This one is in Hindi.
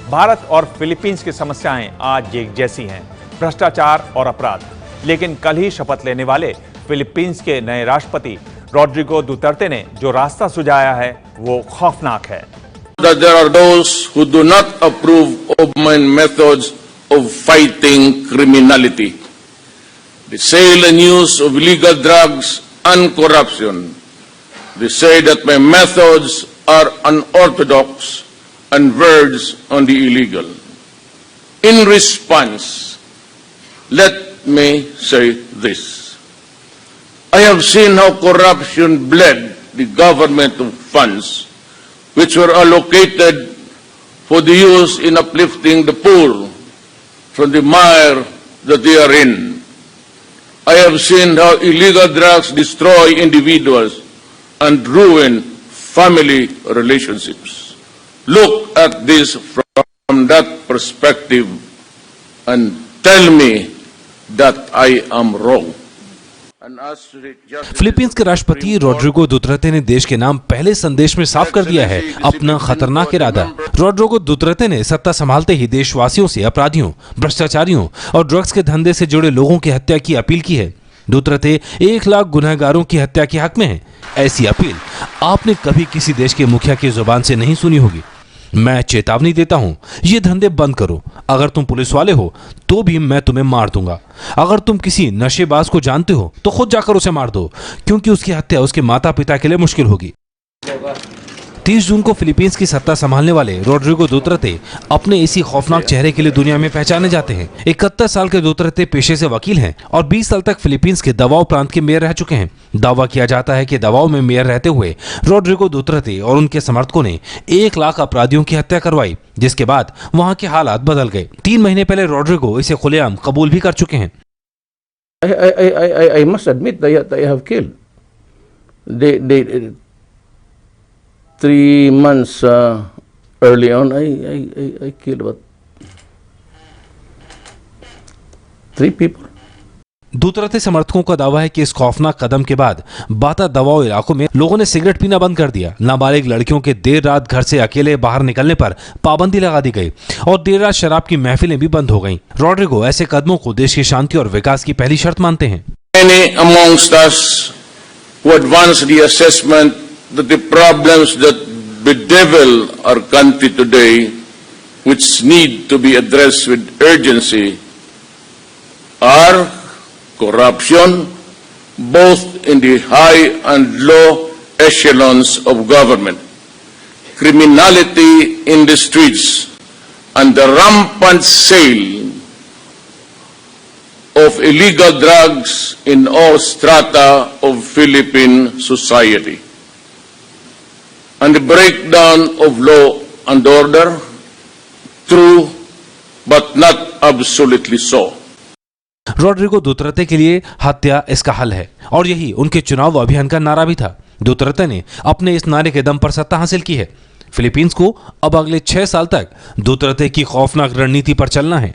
भारत और फिलीपींस की समस्याएं आज एक जैसी हैं, भ्रष्टाचार और अपराध। लेकिन कल ही शपथ लेने वाले फिलीपींस के नए राष्ट्रपति रोड्रिगो दुतर्ते ने जो रास्ता सुझाया है वो खौफनाक है। That there are those who do not approve of my methods of fighting criminality. They sale and use of illegal drugs and corruption. They say that my methods are unorthodox and verge on the illegal. In response, let me say this. I have seen how corruption bled the government of funds which were allocated for the use in uplifting the poor from the mire that they are in. I have seen how illegal drugs destroy individuals and ruin family relationships. Look at this from that perspective and tell me that I am wrong. Philippines के राष्ट्रपति रोड्रिगो दुतर्ते ने देश के नाम पहले संदेश में साफ कर दिया है अपना खतरनाक इरादा। रोड्रिगो दुतर्ते ने सत्ता संभालते ही देशवासियों से अपराधियों, भ्रष्टाचारियों और ड्रग्स के धंधे से जुड़े लोगों की हत्या की अपील की है। दुतर्ते 1 लाख गुनहगारों की हत्या के हक में है। ऐसी अपील आपने कभी किसी देश के मुखिया की जुबान से नहीं सुनी होगी। मैं चेतावनी देता हूं, ये धंधे बंद करो। अगर तुम पुलिस वाले हो तो भी मैं तुम्हें मार दूंगा। अगर तुम किसी नशेबाज को जानते हो तो खुद जाकर उसे मार दो, क्योंकि उसकी हत्या उसके माता पिता के लिए मुश्किल होगी। 30 जून को फिलीपींस की सत्ता संभालने वाले रोड्रिगो दुतर्ते अपने इसी खौफनाक चेहरे के लिए दुनिया में पहचाने जाते हैं। 71 साल के दुतर्ते पेशे से वकील हैं और 20 साल तक फिलीपींस के दवाओ प्रांत के मेयर रह चुके हैं। दावा किया जाता है कि दवाओ में मेयर रहते हुए रोड्रिगो दुतर्ते और उनके समर्थकों ने 1 लाख अपराधियों की हत्या करवाई, जिसके बाद वहां के हालात बदल गए। 3 महीने पहले रोड्रिगो इसे खुलेआम कबूल भी कर चुके हैं। I must admit that I have killed. They 3 months early on, I killed about 3 people. दुतर्ते समर्थकों का दावा है कि इस खौफनाक कदम के बाद बाता दवाओ इलाकों में लोगों ने सिगरेट पीना बंद कर दिया। नाबालिग लड़कियों के देर रात घर से अकेले बाहर निकलने पर पाबंदी लगा दी गई और देर रात शराब की महफिलें भी बंद हो गईं। रोड्रिगो ऐसे कदमों को देश की शांति और विकास की पहली शर्त मानते हैं। Many amongst us who advance the assessment that the problems that bedevil our country today, which need to be addressed with urgency, are corruption, both in the high and low echelons of government, criminality in the streets, and the rampant sale of illegal drugs in all strata of Philippine society, and the breakdown of law and order, true but not absolutely so. Rodrigo Duterte के लिए हत्या इसका हल है और यही उनके चुनाव अभियान का नारा भी था। दुतर्ते ने अपने इस नारे के दम पर सत्ता हासिल की है। फिलीपींस को अब अगले 6 साल तक दुतर्ते की खौफनाक रणनीति पर चलना है।